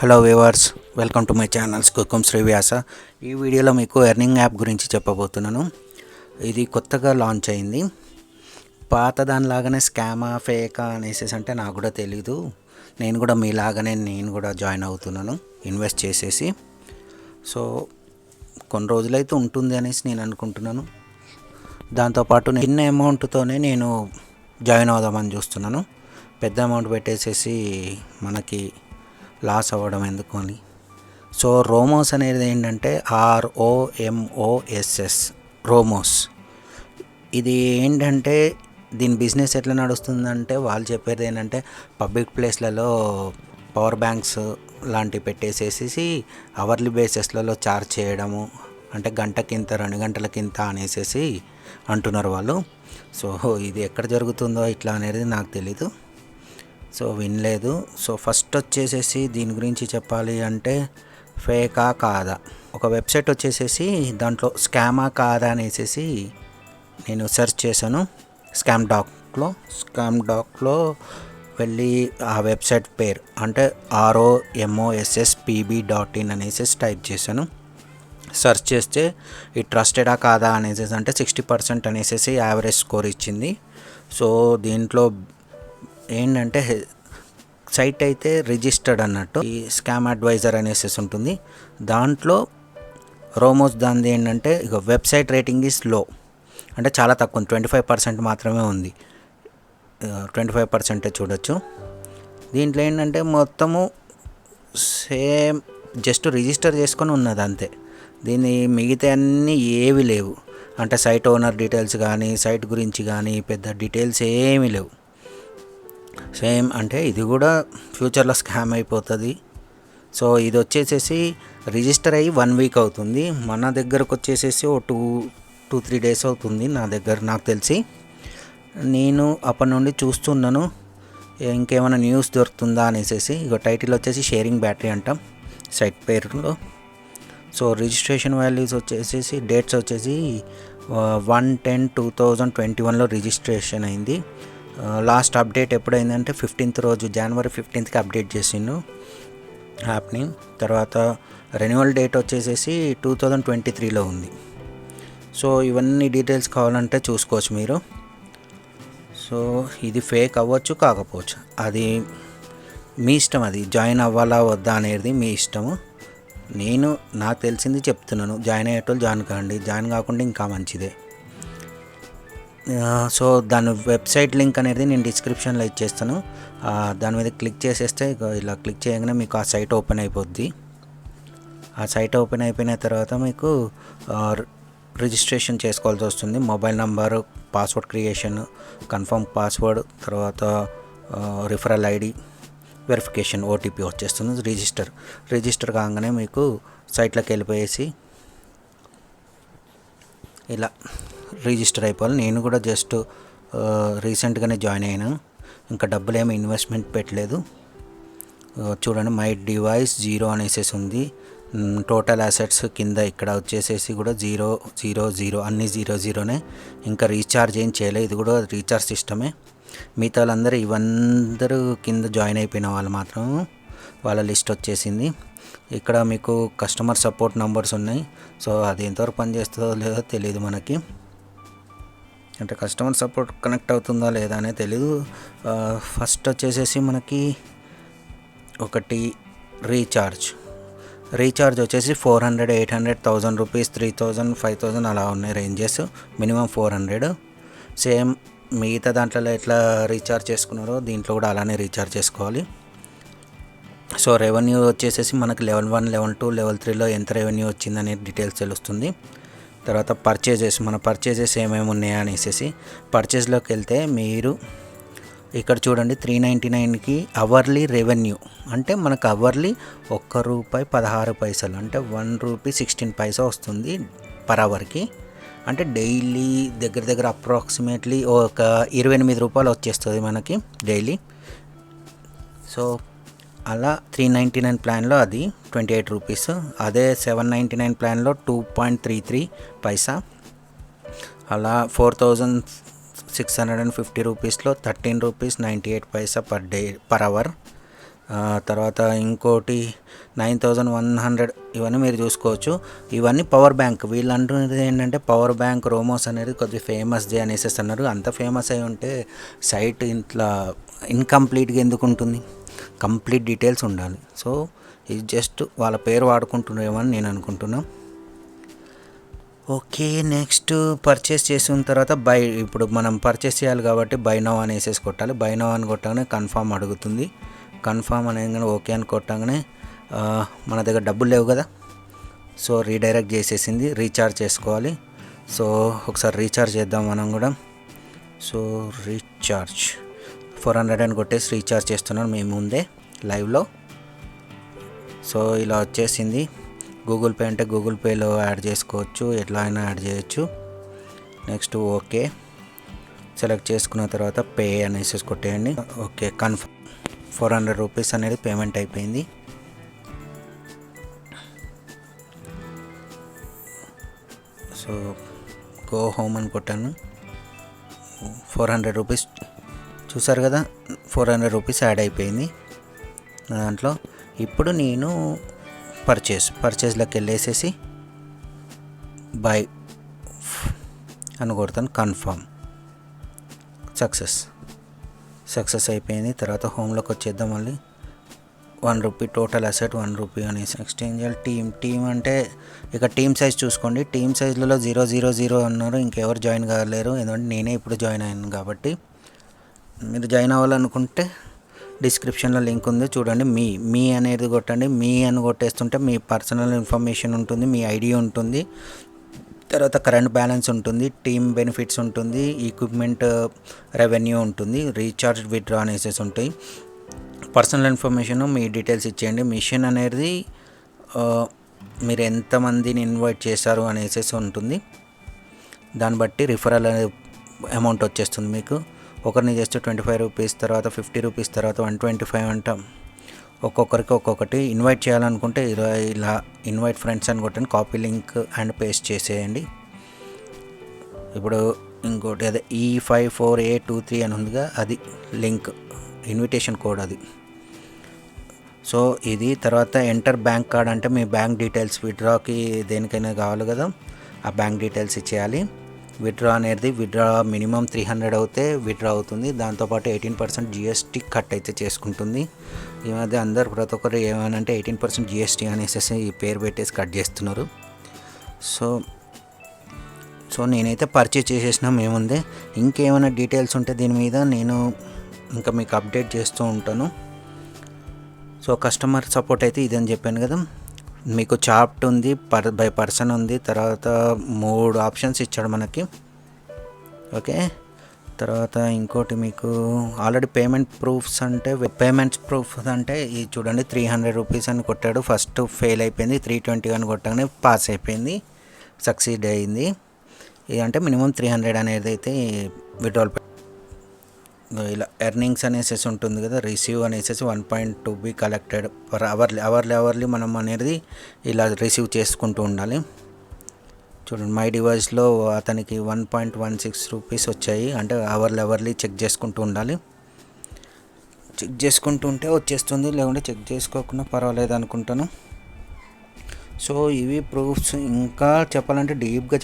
Hello viewers, welcome to my channels Kukum Srivyasa. ఈ వీడియోలో మీకు ఎర్నింగ్ యాప్ గురించి చెప్పబోతున్నాను. ఇది కొత్తగా లాంచ్ అయింది. పాత దానిలాగానే స్కామా ఫేకా అనేసి అంటే నాకు కూడా తెలీదు. నేను కూడా మీలాగానే జాయిన్ అవుతున్నాను ఇన్వెస్ట్ చేసేసి. సో కొన్ని రోజులైతే ఉంటుంది అనేసి నేను అనుకుంటున్నాను. దాంతోపాటు చిన్న అమౌంట్తోనే నేను జాయిన్ అవుదామని చూస్తున్నాను. పెద్ద అమౌంట్ పెట్టేసేసి మనకి లాస్ అవ్వడం ఎందుకు అని. సో రోమోస్ అనేది ఏంటంటే ROMOSS రోమోస్. ఇది ఏంటంటే దీని బిజినెస్ ఎట్లా నడుస్తుందంటే వాళ్ళు చెప్పేది ఏంటంటే పబ్లిక్ ప్లేస్లలో పవర్ బ్యాంక్స్ లాంటివి పెట్టేసేసి అవర్లీ బేసిస్లలో ఛార్జ్ చేయడము, అంటే గంటకింత 2 గంటలకింత అనేసి అంటున్నారు వాళ్ళు. సో ఇది ఎక్కడ జరుగుతుందో ఇట్లా అనేది నాకు తెలీదు, సో వినలేదు. సో ఫస్ట్ వచ్చేసేసి దీని గురించి చెప్పాలి అంటే ఫేకా కాదా, ఒక వెబ్సైట్ వచ్చేసేసి దాంట్లో స్కామా కాదా అనేసి నేను సెర్చ్ చేశాను. స్కామ్ డాక్లో వెళ్ళి ఆ వెబ్సైట్ పేరు అంటే ROMOSSPB.in అనేసి టైప్ చేశాను. సెర్చ్ చేస్తే ఈ ట్రస్టెడా కాదా అనేసి అంటే 60% అనేసి యావరేజ్ స్కోర్ ఇచ్చింది. సో దీంట్లో ఏంటంటే సైట్ అయితే రిజిస్టర్డ్ అన్నట్టు. ఈ స్కామ్ అడ్వైజర్ అనేసి ఉంటుంది. దాంట్లో రోమోస్ దానిది ఏంటంటే ఇక వెబ్సైట్ రేటింగ్ ఈజ్ లో, అంటే చాలా తక్కువ, 25% మాత్రమే ఉంది. 25% చూడొచ్చు. దీంట్లో ఏంటంటే మొత్తము సేమ్ జస్ట్ రిజిస్టర్ చేసుకొని ఉన్నది అంతే. దీన్ని మిగతా అన్నీ ఏవి లేవు, అంటే సైట్ ఓనర్ డీటెయిల్స్ కానీ సైట్ గురించి కానీ పెద్ద డీటెయిల్స్ ఏమీ లేవు. సేమ్ అంటే ఇది కూడా ఫ్యూచర్లో స్కామ్ అయిపోతుంది. సో ఇది వచ్చేసేసి రిజిస్టర్ అయ్యి 1 వీక్ అవుతుంది. మన దగ్గరకు వచ్చేసేసి ఓ 2-3 డేస్ అవుతుంది నాకు తెలిసి. నేను అప్పటి నుండి చూస్తున్నాను ఇంకేమైనా న్యూస్ దొరుకుతుందా అనేసి. ఇక టైటిల్ వచ్చేసి షేరింగ్ బ్యాటరీ అంటాం సైట్ పేరులో. సో రిజిస్ట్రేషన్ వాల్యూస్ వచ్చేసేసి డేట్స్ వచ్చేసి 1/10/2021లో రిజిస్ట్రేషన్ అయింది. లాస్ట్ అప్డేట్ ఎప్పుడైందంటే 15th రోజు, జనవరి 15th అప్డేట్ చేసిండు యాప్ని. తర్వాత రెన్యువల్ డేట్ వచ్చేసేసి 2023లో ఉంది. సో ఇవన్నీ డీటెయిల్స్ కావాలంటే చూసుకోవచ్చు మీరు. సో ఇది ఫేక్ అవ్వచ్చు కాకపోవచ్చు, అది మీ ఇష్టం. అది జాయిన్ అవ్వాలా వద్దా అనేది మీ ఇష్టము. నాకు తెలిసింది చెప్తున్నాను. జాయిన్ అయ్యేటోళ్ళు జాయిన్ కాండి, జాయిన్ కాకుండా ఇంకా మంచిదే. సో దాని వెబ్సైట్ లింక్ అనేది నేను డిస్క్రిప్షన్లో ఇచ్చేస్తాను. దాని మీద క్లిక్ చేసేస్తే ఇలా క్లిక్ చేయగానే మీకు ఆ సైట్ ఓపెన్ అయిపోద్ది. ఆ సైట్ ఓపెన్ అయిపోయిన తర్వాత మీకు రిజిస్ట్రేషన్ చేసుకోవాల్సి వస్తుంది. Mobile number, password creation, confirm password, తర్వాత రిఫరల్ ఐడి, వెరిఫికేషన్, OTP వచ్చేస్తుంది. రిజిస్టర్ కాగానే మీకు సైట్లోకి వెళ్ళిపోయేసి ఇలా రిజిస్టర్ అయిపోవాలి. నేను కూడా జస్ట్ రీసెంట్గానే జాయిన్ అయినా, ఇంకా డబ్బులు ఏమి ఇన్వెస్ట్మెంట్ పెట్టలేదు. చూడండి, మై డివైస్ 0 అనేసి ఉంది. టోటల్ అసెట్స్ కింద ఇక్కడ వచ్చేసేసి కూడా 000 అన్నీ 00నే. ఇంకా రీఛార్జ్ ఏం చేయలేదు. ఇది కూడా రీఛార్జ్ సిస్టమే. మిగతా వాళ్ళందరూ ఇవందరూ కింద జాయిన్ అయిపోయిన వాళ్ళు మాత్రం వాళ్ళ లిస్ట్ వచ్చేసింది. ఇక్కడ మీకు కస్టమర్ సపోర్ట్ నంబర్స్ ఉన్నాయి. సో అది ఎంతవరకు పనిచేస్తుందో లేదో తెలియదు మనకి, అంటే కస్టమర్ సపోర్ట్ కనెక్ట్ అవుతుందా లేదా అనేది తెలీదు. ఫస్ట్ వచ్చేసేసి మనకి ఒకటి రీఛార్జ్ వచ్చేసి 400, 800, 1000 రూపీస్, 3000, 5000 అలా ఉన్నాయి రేంజెస్. మినిమం 400. సేమ్ మిగతా దాంట్లో ఎట్లా రీఛార్జ్ చేసుకున్నారో దీంట్లో కూడా అలానే రీఛార్జ్ చేసుకోవాలి. సో రెవెన్యూ వచ్చేసేసి మనకి లెవెల్ 1, లెవెల్ 2, లెవెల్ 3లో ఎంత రెవెన్యూ వచ్చిందనే డీటెయిల్స్ తెలుస్తుంది. తర్వాత మన పర్చేజెస్ ఏమేమి ఉన్నాయా అనేసి పర్చేజ్లోకి వెళ్తే మీరు ఇక్కడ చూడండి, 399కి అవర్లీ రెవెన్యూ అంటే మనకు అవర్లీ ₹1.16, అంటే ₹1.16 వస్తుంది పర్ అవర్కి. అంటే డైలీ దగ్గర అప్రాక్సిమేట్లీ ఒక ₹28 వచ్చేస్తుంది మనకి డైలీ. సో అలా 399 ప్లాన్లో అది ₹28. అదే 799 ప్లాన్లో 2.33. అలా 4650 రూపీస్లో ₹13.98 పర్ అవర్. తర్వాత ఇంకోటి 9100 ఇవన్నీ మీరు చూసుకోవచ్చు. ఇవన్నీ పవర్ బ్యాంక్. వీళ్ళు అంటున్నది ఏంటంటే పవర్ బ్యాంక్ రోమోస్ అనేది కొద్దిగా ఫేమస్ది అనేసి అన్నారు. అంత ఫేమస్ అయి ఉంటే సైట్ ఇంట్లో ఇన్కంప్లీట్గా ఎందుకు ఉంటుంది? కంప్లీట్ డీటెయిల్స్ ఉండాలి. సో ఇది జస్ట్ వాళ్ళ పేరు వాడుకుంటున్నారేమో అని నేను అనుకుంటున్నాను. ఓకే, నెక్స్ట్ పర్చేస్ చేసిన తర్వాత ఇప్పుడు మనం పర్చేస్ చేయాలి కాబట్టి బై నౌ అనేసి కొట్టాలి. బై నౌ అని కొట్టగానే కన్ఫామ్ అడుగుతుంది. కన్ఫామ్ అనేది ఓకే అని కొట్టగానే మన దగ్గర డబ్బులు లేవు కదా, సో రీడైరెక్ట్ చేసేసింది. రీఛార్జ్ చేసుకోవాలి. సో ఒకసారి రీఛార్జ్ చేద్దాం మనం కూడా. సో రీఛార్జ్ 400 అని కొట్టేసి రీఛార్జ్ చేస్తున్నాను మేము ముందే లైవ్లో. సో ఇలా వచ్చేసింది. గూగుల్ పే అంటే గూగుల్ పేలో యాడ్ చేసుకోవచ్చు, ఎట్లా అయినా యాడ్ చేయొచ్చు. నెక్స్ట్ ఓకే సెలెక్ట్ చేసుకున్న తర్వాత పే అనేసి కొట్టేయండి. ఓకే, కన్ఫర్మ్ 400 రూపీస్ అనేది పేమెంట్ అయిపోయింది. సో గో హోమ్ అని కొట్టాను. 400 రూపీస్ చూసారు కదా, 400 రూపీస్ యాడ్ అయిపోయింది దాంట్లో. ఇప్పుడు నేను పర్చేస్లోకి వెళ్ళేసేసి బై అని కొడతాను. కన్ఫర్మ్ సక్సెస్ అయిపోయింది. తర్వాత హోమ్లోకి వచ్చేద్దాం. మళ్ళీ 1 రూపీ టోటల్ అసెట్ 1 రూపీ అనేసి ఎక్స్చేంజ్ చేయాలి. టీమ్ అంటే ఇక టీమ్ సైజ్ చూసుకోండి. టీమ్ సైజ్లలో 000 అన్నారు. ఇంకెవరు జాయిన్ కాలేరు, ఎందుకంటే నేనే ఇప్పుడు జాయిన్ అయ్యాను కాబట్టి. మీరు జాయిన్ అవ్వాలనుకుంటే డిస్క్రిప్షన్లో లింక్ ఉంది చూడండి. మీ అనేది కొట్టండి. మీ అని కొట్టేస్తుంటే మీ పర్సనల్ ఇన్ఫర్మేషన్ ఉంటుంది, మీ ఐడి ఉంటుంది, తర్వాత కరెంట్ బ్యాలెన్స్ ఉంటుంది, టీమ్ బెనిఫిట్స్ ఉంటుంది, ఈక్విప్మెంట్ రెవెన్యూ ఉంటుంది, రీఛార్జ్ విత్డ్రా అనేసి ఉంటాయి. పర్సనల్ ఇన్ఫర్మేషన్ మీ డీటెయిల్స్ ఇచ్చేయండి. మిషన్ అనేది మీరు ఎంతమందిని ఇన్వైట్ చేశారు అనేసి ఉంటుంది. దాన్ని బట్టి రిఫరల్ అమౌంట్ వచ్చేస్తుంది మీకు. ఒకరిని చేస్తే 25 రూపీస్, తర్వాత 50 రూపీస్, తర్వాత 125 అంటాం. ఒక్కొక్కరికి ఒక్కొక్కటి ఇన్వైట్ చేయాలనుకుంటే ఇలా ఇన్వైట్ ఫ్రెండ్స్ అని కొట్టండి. కాపీ లింక్ అండ్ పేస్ట్ చేసేయండి. ఇప్పుడు ఇంకోటి అదే E54A23 అని ఉందిగా, అది లింక్ ఇన్విటేషన్ కోడ్ అది. సో ఇది తర్వాత ఎంటర్ బ్యాంక్ కార్డ్ అంటే మీ బ్యాంక్ డీటెయిల్స్ విత్డ్రాకి దేనికైనా కావాలి కదా, ఆ బ్యాంక్ డీటెయిల్స్ ఇచ్చేయాలి. విత్డ్రా అనేది మినిమం 300 అవుతే విత్డ్రా అవుతుంది. దాంతోపాటు 18% GST కట్ అయితే చేసుకుంటుంది. ఈ మధ్య అందరు ప్రతి ఒక్కరు ఏమనంటే 18% GST అనేసి ఈ పేరు పెట్టేసి కట్ చేస్తున్నారు. సో నేనైతే పర్చేజ్ చేసేసినా ఏముంది. ఇంకేమైనా డీటెయిల్స్ ఉంటే దీని మీద నేను ఇంకా మీకు అప్డేట్ చేస్తూ ఉంటాను. సో కస్టమర్ సపోర్ట్ అయితే ఇదని చెప్పాను కదా. మీకు చాప్ట్ ఉంది, బై పర్సన్ ఉంది, తర్వాత 3 ఆప్షన్స్ ఇచ్చాడు మనకి. ఓకే, తర్వాత ఇంకోటి మీకు ఆల్రెడీ పేమెంట్స్ ప్రూఫ్స్ అంటే ఇది చూడండి. 300 రూపీస్ అని కొట్టాడు. ఫస్ట్ ఫెయిల్ అయిపోయింది. 320 అని కొట్టగానే పాస్ అయిపోయింది, సక్సీడ్ అయింది. ఇది అంటే మినిమం 300 అనేది అయితే విత్డ్రాల్. ఇలా ఎర్నింగ్స్ అనేసి ఉంటుంది కదా, రిసీవ్ అనేసి 1.2 కలెక్టెడ్ పర్ అవర్లీ మనం అనేది ఇలా రిసీవ్ చేసుకుంటూ ఉండాలి. చూడండి, మై డివైస్లో అతనికి 1.16 రూపీస్ వచ్చాయి. అంటే అవర్లీ చెక్ చేసుకుంటూ ఉండాలి. చెక్ చేసుకుంటూ ఉంటే వచ్చేస్తుంది, లేకుంటే చెక్ చేసుకోకుండా పర్వాలేదు అనుకుంటాను. సో ఇవి ప్రూఫ్స్. ఇంకా చెప్పాలంటే డీప్గా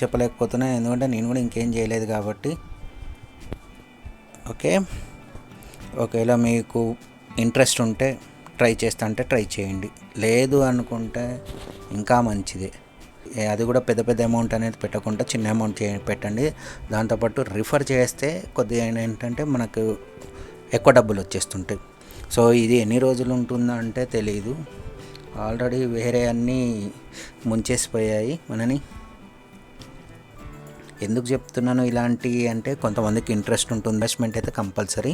చెప్పలేకపోతున్నాను, ఎందుకంటే నేను కూడా ఇంకేం చేయలేదు కాబట్టి. ఒకవేళ మీకు ఇంట్రెస్ట్ ఉంటే ట్రై చేయండి. లేదు అనుకుంటే ఇంకా మంచిదే. అది కూడా పెద్ద అమౌంట్ అనేది పెట్టకుండా చిన్న అమౌంట్ పెట్టండి. దాంతోపాటు రిఫర్ చేస్తే కొద్దిగా ఏంటంటే మనకు ఎక్కువ డబ్బులు వచ్చేస్తుంటాయి. సో ఇది ఎన్ని రోజులు ఉంటుందో అంటే తెలియదు. ఆల్రెడీ వేరే అన్నీ ముంచేసిపోయాయి మనని. ఎందుకు చెప్తున్నాను ఇలాంటివి అంటే కొంతమందికి ఇంట్రెస్ట్ ఉంటుంది. ఇన్వెస్ట్మెంట్ అయితే కంపల్సరీ.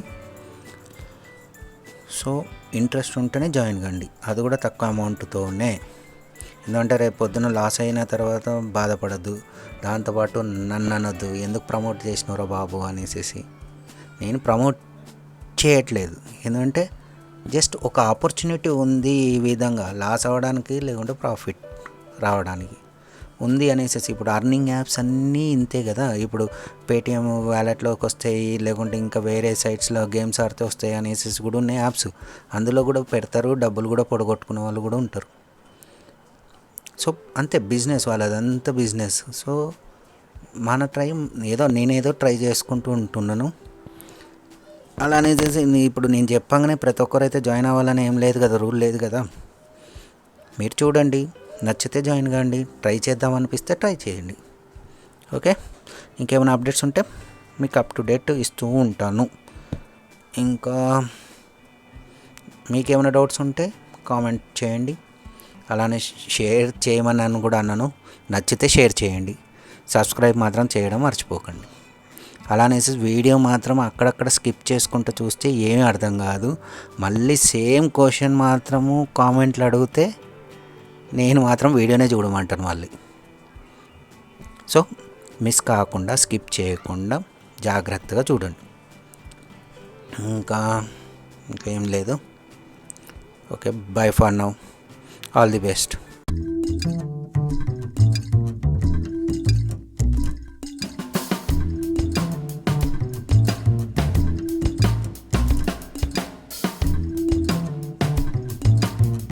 సో ఇంట్రెస్ట్ ఉంటేనే జాయిన్ కండి, అది కూడా తక్కువ అమౌంట్తోనే. ఎందుకంటే రేపు పొద్దున లాస్ అయిన తర్వాత బాధపడద్దు. దాంతోపాటు నన్ను అనొద్దు, ఎందుకు ప్రమోట్ చేసినారో బాబు అనేసి. నేను ప్రమోట్ చేయట్లేదు, ఎందుకంటే జస్ట్ ఒక ఆపర్చునిటీ ఉంది ఈ విధంగా లాస్ అవ్వడానికి, లేకుంటే ప్రాఫిట్ రావడానికి. ఉంది అనేసి ఇప్పుడు అర్నింగ్ యాప్స్ అన్నీ ఇంతే కదా. ఇప్పుడు పేటిఎం వ్యాలెట్లోకి వస్తాయి, లేకుంటే ఇంకా వేరే సైట్స్లో గేమ్స్ ఆడితే వస్తాయి అనేసి కూడా ఉన్నాయి యాప్స్. అందులో కూడా పెడతారు, డబ్బులు కూడా పొడగొట్టుకునే వాళ్ళు కూడా ఉంటారు. సో అంతే బిజినెస్ వాళ్ళదంతా బిజినెస్. సో మన నేనేదో ట్రై చేసుకుంటూ ఉంటున్నాను. అలానే ఇప్పుడు నేను చెప్పగానే ప్రతి ఒక్కరైతే జాయిన్ అవ్వాలని ఏం లేదు కదా, రూల్ లేదు కదా. మీరు చూడండి, నచ్చితే జాయిన్ కాండి, ట్రై చేద్దాం అనిపిస్తే ట్రై చేయండి. ఓకే, ఇంకేమైనా అప్డేట్స్ ఉంటే మీకు అప్ టు డేట్ ఇస్తూ ఉంటాను. ఇంకా మీకేమైనా డౌట్స్ ఉంటే కామెంట్ చేయండి. అలానే షేర్ చేయమని కూడా అన్నాను. నచ్చితే షేర్ చేయండి, సబ్స్క్రైబ్ మాత్రం చేయడం మర్చిపోకండి. అలానేసి వీడియో మాత్రం అక్కడక్కడ స్కిప్ చేసుకుంటూ చూస్తే ఏమీ అర్థం కాదు. మళ్ళీ సేమ్ క్వశ్చన్ మాత్రము కామెంట్లు అడిగితే నేను మాత్రం వీడియోనే చూడమంటాను మళ్ళీ. సో మిస్ కాకుండా, స్కిప్ చేయకుండా జాగ్రత్తగా చూడండి. ఇంకేం లేదు. Okay, by for now, all the best.